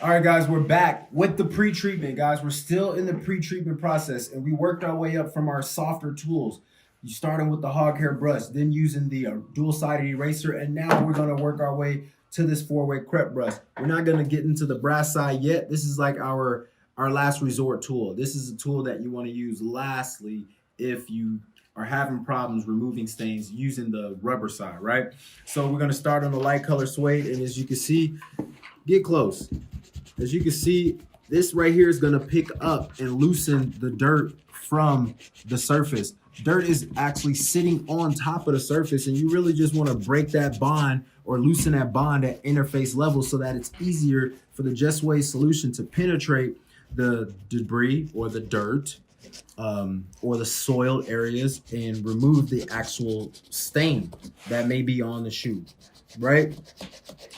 All right, guys, we're back with the pre-treatment, guys. We're still in the pre-treatment process, and we worked our way up from our softer tools. You starting with the hog hair brush, then using the dual-sided eraser, and now we're gonna work our way to this four-way crepe brush. We're not gonna get into the brass side yet. This is like our last resort tool. This is a tool that you want to use lastly if you are having problems removing stains using the rubber side, right? So we're gonna start on the light color suede, and as you can see, get close. As you can see, this right here is gonna pick up and loosen the dirt from the surface. Dirt is actually sitting on top of the surface, and you really just wanna break that bond or loosen that bond at interface level so that it's easier for the Just Suede solution to penetrate the debris or the dirt or the soiled areas and remove the actual stain that may be on the shoe, right?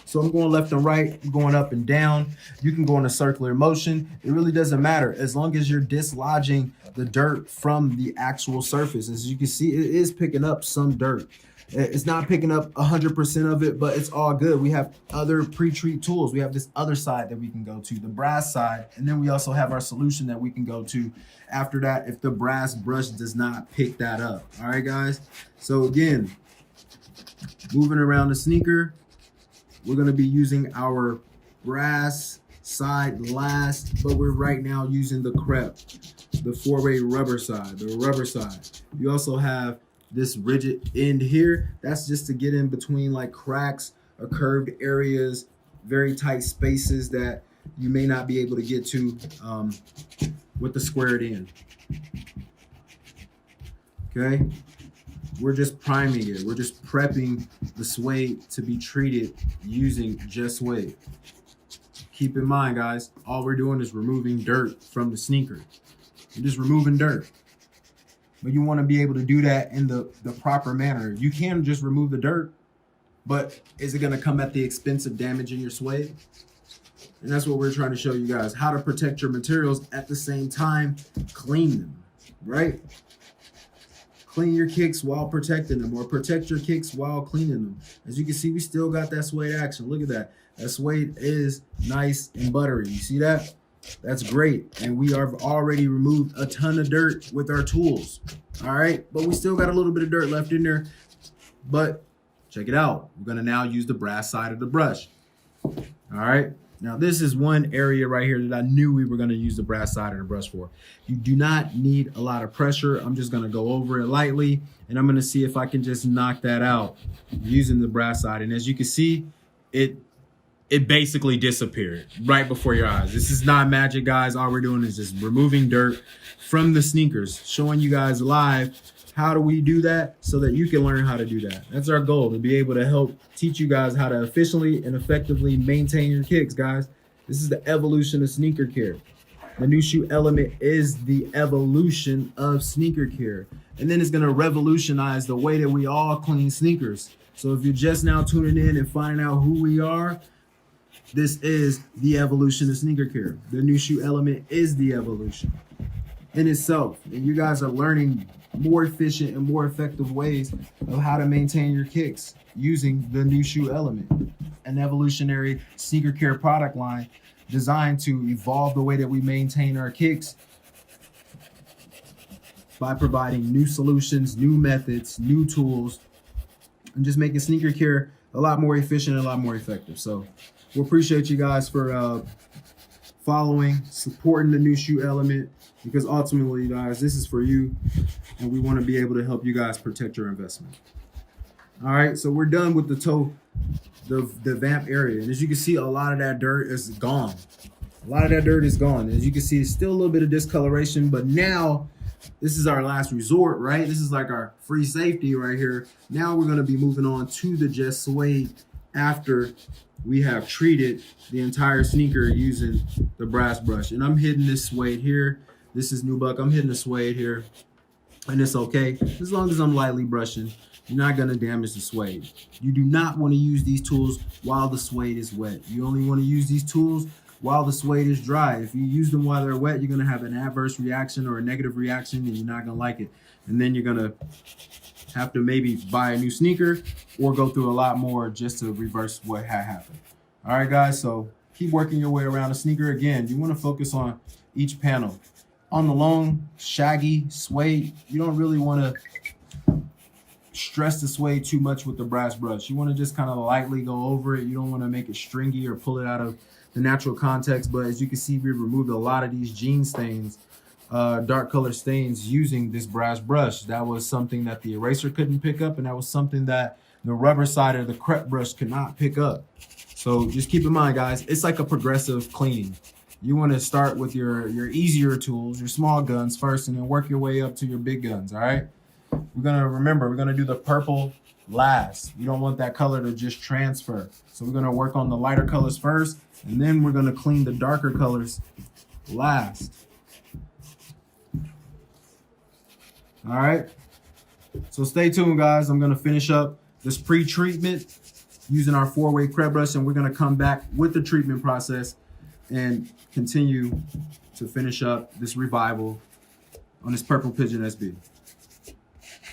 So I'm going left and right, I'm going up and down. You can go in a circular motion. It really doesn't matter as long as you're dislodging the dirt from the actual surface. As you can see, it is picking up some dirt. It's not picking up 100% of it, but it's all good. We have other pre-treat tools. We have this other side that we can go to, the brass side, and then we also have our solution that we can go to after that if the brass brush does not pick that up. All right, guys? So again, moving around the sneaker, we're gonna be using our brass side last, but we're right now using the crepe, the four-way rubber side, the rubber side. You also have this rigid end here. That's just to get in between like cracks or curved areas, very tight spaces that you may not be able to get to with the squared end. Okay. We're just priming it. We're just prepping the suede to be treated using Just Suede. Keep in mind, guys, all we're doing is removing dirt from the sneaker. We're just removing dirt. But you want to be able to do that in the proper manner. You can just remove the dirt, but is it going to come at the expense of damaging your suede? And that's what we're trying to show you guys, how to protect your materials at the same time, clean them, right? Clean your kicks while protecting them, or protect your kicks while cleaning them. As you can see, we still got that suede action. Look at that. That suede is nice and buttery. You see that? That's great. And we have already removed a ton of dirt with our tools. All right. But we still got a little bit of dirt left in there. But check it out. We're going to now use the brass side of the brush. All right. Now, this is one area right here that I knew we were going to use the brass side of the brush for. You do not need a lot of pressure. I'm just going to go over it lightly, and I'm going to see if I can just knock that out using the brass side. And as you can see, it basically disappeared right before your eyes. This is not magic, guys. All we're doing is just removing dirt from the sneakers, showing you guys live how do we do that so that you can learn how to do that. That's our goal, to be able to help teach you guys how to efficiently and effectively maintain your kicks, guys. This is the evolution of sneaker care. The new shoe element is the evolution of sneaker care. And then it's going to revolutionize the way that we all clean sneakers. So if you're just now tuning in and finding out who we are, this is the evolution of sneaker care. The new shoe element is the evolution in itself. And you guys are learning more efficient and more effective ways of how to maintain your kicks using the new shoe element, an evolutionary sneaker care product line designed to evolve the way that we maintain our kicks by providing new solutions, new methods, new tools, and just making sneaker care a lot more efficient and a lot more effective. So we appreciate you guys for following, supporting the new shoe element, because ultimately, guys, this is for you, and we want to be able to help you guys protect your investment. All right, so we're done with the toe, the vamp area. And as you can see, a lot of that dirt is gone. A lot of that dirt is gone. As you can see, it's still a little bit of discoloration, but now this is our last resort, right? This is like our free safety right here. Now we're going to be moving on to the Just Suede after we have treated the entire sneaker using the brass brush. And I'm hitting this suede here. This is Nubuck. I'm hitting the suede here, and it's okay. As long as I'm lightly brushing, you're not gonna damage the suede. You do not wanna use these tools while the suede is wet. You only wanna use these tools while the suede is dry. If you use them while they're wet, you're gonna have an adverse reaction or a negative reaction, and you're not gonna like it. And then you're gonna have to maybe buy a new sneaker or go through a lot more just to reverse what had happened. All right, guys, so Keep working your way around the sneaker. Again, you want to focus on each panel. On the long, shaggy suede, you don't really want to stress the suede too much with the brass brush. You want to just kind of lightly go over it. You don't want to make it stringy or pull it out of the natural context. But as you can see, we removed a lot of these jean stains, dark color stains, using this brass brush. That was something that the eraser couldn't pick up, and that was something that the rubber side of the crepe brush could not pick up. So just keep in mind, guys, it's like a progressive cleaning. You want to start with your easier tools, your small guns first, and then work your way up to your big guns, all right? We're going to do the purple last. You don't want that color to just transfer. So we're going to work on the lighter colors first, and then we're going to clean the darker colors last. All right? So stay tuned, guys. I'm going to finish up this pre-treatment using our 4-way crepe brush, and we're going to come back with the treatment process and continue to finish up this revival on this Purple Pigeon SB.